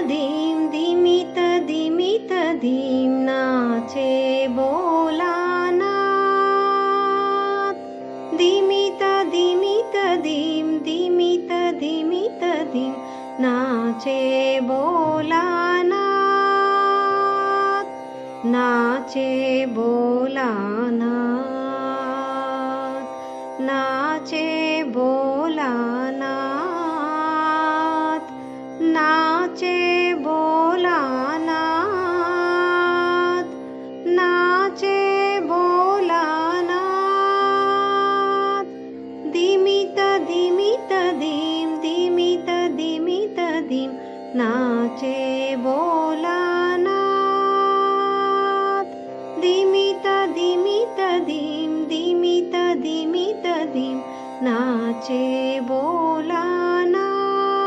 धीम धिमित धिमित धीम नाचे भोलानाथ। धिमित धिमित धीम धिमित धिमित धीम नाचे भोलानाथ। नाचे भोलानाथ, नाचे भोलानाथ, नाचे भोलानाथ, नाचे भोलानाथ। धिमित धिमित धीम धिमित धिमित धीम नाचे भोलानाथ। धिमित धिमित धीम धिमित धिमित धीम नाचे